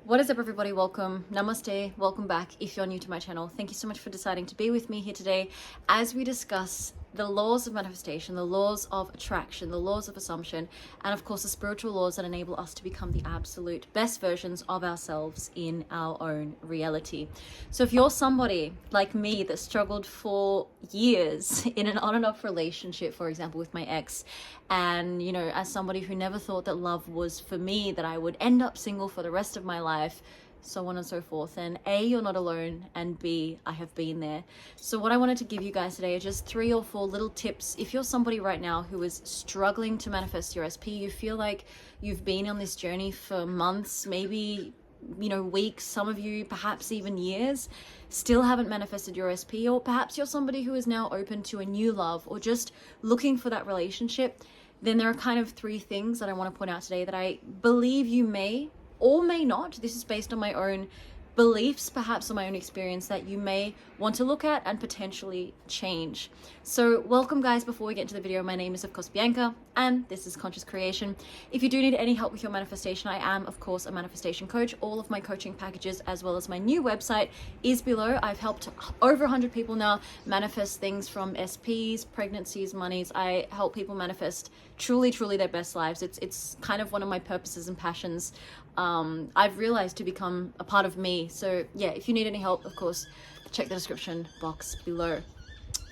What is up, everybody? Welcome. Namaste. Welcome back if you're new to my channel. Thank you so much for deciding to be with me here today as we discuss the laws of manifestation, the laws of attraction, the laws of assumption, and of course the spiritual laws that enable us to become the absolute best versions of ourselves in our own reality. So if you're somebody like me that struggled for years in an on and off relationship, for example, with my ex, and as somebody who never thought that love was for me, that I would end up single for the rest of my life, so on and so forth, and A, you're not alone, and B, I have been there. So what I wanted to give you guys today are just 3 or 4 little tips. If you're somebody right now who is struggling to manifest your SP, you feel like you've been on this journey for months, maybe weeks, some of you perhaps even years, still haven't manifested your SP, or perhaps you're somebody who is now open to a new love or just looking for that relationship, then there are kind of 3 things that I want to point out today that I believe you may or may not, this is based on my own beliefs, perhaps on my own experience, that you may want to look at and potentially change. So welcome guys. Before we get into the video, my name is of course Bianca and this is Conscious Creation. If you do need any help with your manifestation, I am of course a manifestation coach. All of my coaching packages as well as my new website is below. I've helped over 100 people now manifest things from SPs, pregnancies, monies. I help people manifest truly their best lives. It's kind of one of my purposes and passions. I've realized to become a part of me. So yeah, if you need any help, of course, check the description box below.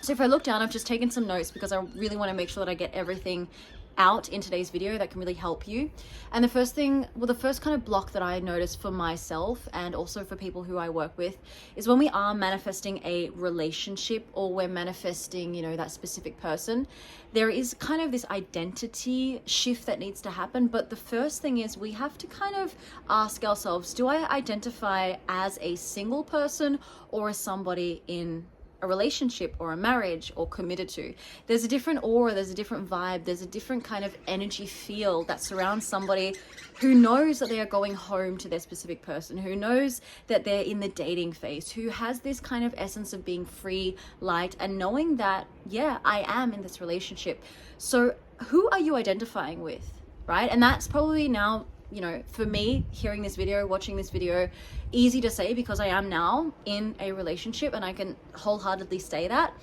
So if I look down, I've just taken some notes because I really want to make sure that I get everything out in today's video that can really help you. And the first kind of block that I notice for myself and also for people who I work with is when we are manifesting a relationship or we're manifesting, that specific person, there is kind of this identity shift that needs to happen. But the first thing is we have to kind of ask ourselves, do I identify as a single person or as somebody in a relationship or a marriage or committed to? There's a different aura, there's a different vibe, there's a different kind of energy field that surrounds somebody who knows that they are going home to their specific person, who knows that they're in the dating phase, who has this kind of essence of being free, light, and knowing that, yeah, I am in this relationship. So who are you identifying with, right? And that's probably now, for me, hearing this video, watching this video, easy to say because I am now in a relationship and I can wholeheartedly say that.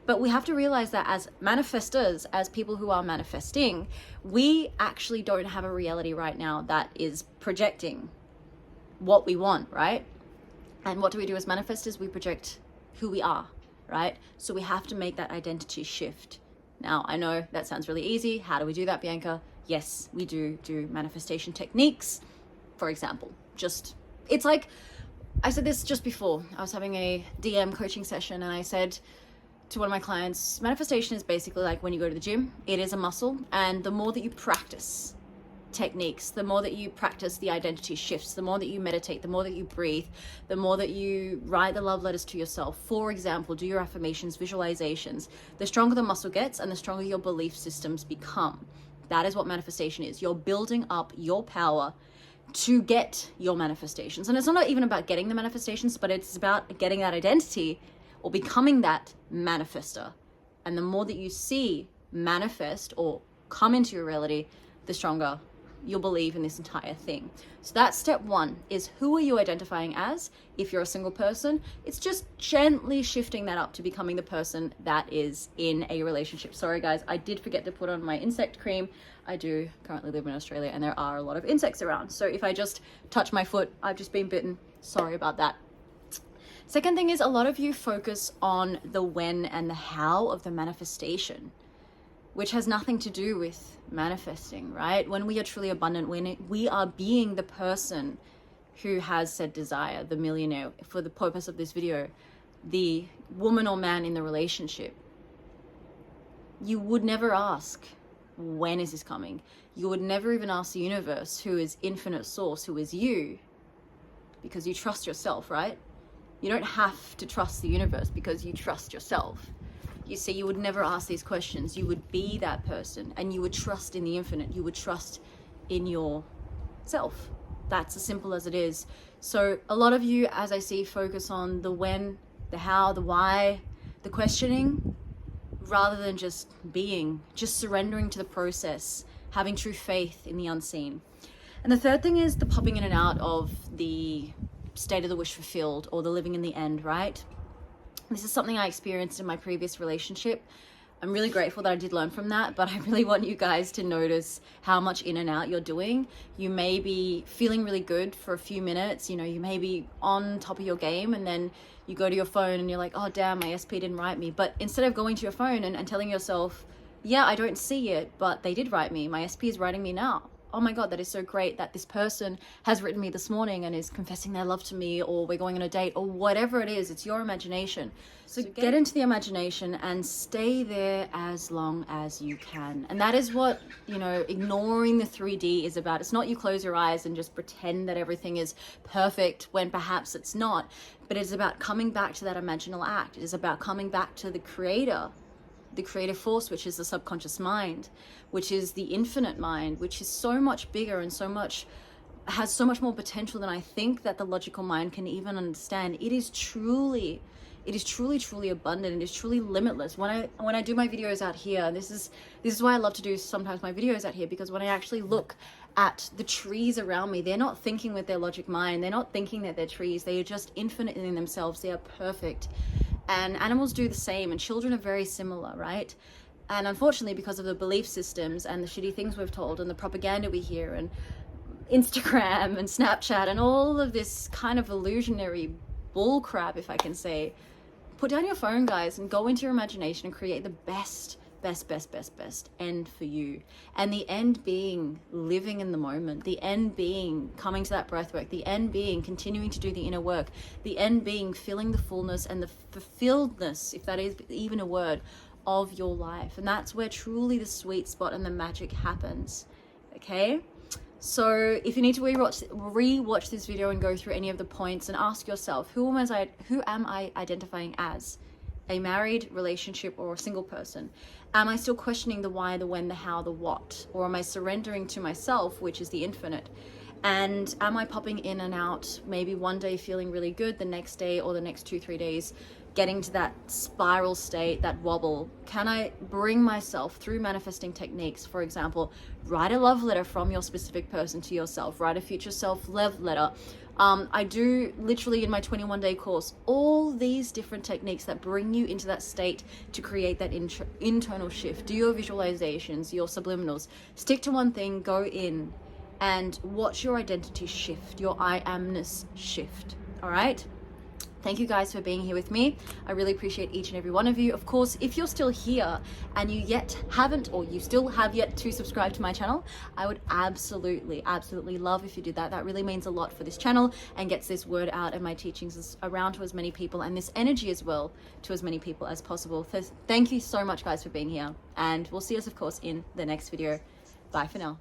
But we have to realize that as manifestors, as people who are manifesting, we actually don't have a reality right now that is projecting what we want, right? And what do we do as manifestors? We project who we are, right? So we have to make that identity shift. Now, I know that sounds really easy. How do we do that, Bianca? Yes, we do manifestation techniques. For example, it's like, I said this just before. I was having a DM coaching session and I said to one of my clients, manifestation is basically like when you go to the gym. It is a muscle, and the more that you practice techniques, the more that you practice the identity shifts, the more that you meditate, the more that you breathe, the more that you write the love letters to yourself. For example, do your affirmations, visualizations. The stronger the muscle gets and the stronger your belief systems become. That is what manifestation is. You're building up your power to get your manifestations. And it's not even about getting the manifestations, but it's about getting that identity or becoming that manifester. And the more that you see manifest or come into your reality, the stronger you'll believe in this entire thing. So that's step 1, is who are you identifying as? If you're a single person, it's just gently shifting that up to becoming the person that is in a relationship. Sorry guys, I did forget to put on my insect cream. I do currently live in Australia and there are a lot of insects around. So if I just touch my foot, I've just been bitten. Sorry about that. Second thing is, a lot of you focus on the when and the how of the manifestation, which has nothing to do with manifesting, right? When we are truly abundant, when we are being the person who has said desire, the millionaire, for the purpose of this video, the woman or man in the relationship, you would never ask, when is this coming? You would never even ask the universe, who is infinite source, who is you, because you trust yourself, right? You don't have to trust the universe because you trust yourself. You see, you would never ask these questions. You would be that person and you would trust in the infinite. You would trust in yourself. That's as simple as it is. So a lot of you, as I see, focus on the when, the how, the why, the questioning, rather than just being, just surrendering to the process, having true faith in the unseen. And the third thing is the popping in and out of the state of the wish fulfilled, or the living in the end, right? This is something I experienced in my previous relationship. I'm really grateful that I did learn from that, but I really want you guys to notice how much in and out you're doing. You may be feeling really good for a few minutes, you know, you may be on top of your game, and then you go to your phone and you're like, oh damn, my SP didn't write me. But instead of going to your phone and telling yourself, yeah, I don't see it, but they did write me, my SP is writing me now. Oh my God, that is so great that this person has written me this morning and is confessing their love to me, or we're going on a date, or whatever it is. It's your imagination. So get into the imagination and stay there as long as you can. And that is what, you know, ignoring the 3D is about. It's not you close your eyes and just pretend that everything is perfect when perhaps it's not, but it's about coming back to that imaginal act. It is about coming back to the creative force, which is the subconscious mind, which is the infinite mind, which is so much bigger and has so much more potential than I think that the logical mind can even understand. It is truly abundant. It is truly limitless. When I do my videos out here, this is why I love to do sometimes my videos out here, because when I actually look at the trees around me, they're not thinking with their logic mind. They're not thinking that they're trees. They are just infinite in themselves. They are perfect. And animals do the same, and children are very similar, right? And unfortunately, because of the belief systems and the shitty things we've told and the propaganda we hear and Instagram and Snapchat and all of this kind of illusionary bull crap, if I can say, put down your phone, guys, and go into your imagination and create the best end for you. And the end being living in the moment, the end being coming to that breath work, the end being continuing to do the inner work, the end being feeling the fullness and the fulfilledness, if that is even a word, of your life. And that's where truly the sweet spot and the magic happens. Okay, so if you need to rewatch this video and go through any of the points and ask yourself, who am I identifying as? A married relationship or a single person? Am I still questioning the why, the when, the how, the what? Or am I surrendering to myself, which is the infinite? And am I popping in and out, maybe one day feeling really good, the next day or the next 2-3 days getting to that spiral state, that wobble? Can I bring myself through manifesting techniques? For example, write a love letter from your specific person to yourself, write a future self love letter. I do literally in my 21-day course all these different techniques that bring you into that state to create that internal shift. Do your visualizations, your subliminals, stick to one thing, go in and watch your identity shift, your I amness shift. All right. Thank you guys for being here with me. I really appreciate each and every one of you. Of course, if you're still here and you still have yet to subscribe to my channel, I would absolutely love if you did that. That really means a lot for this channel and gets this word out and my teachings around to as many people, and this energy as well to as many people as possible. So thank you so much, guys, for being here, and we'll see us, of course, in the next video. Bye for now.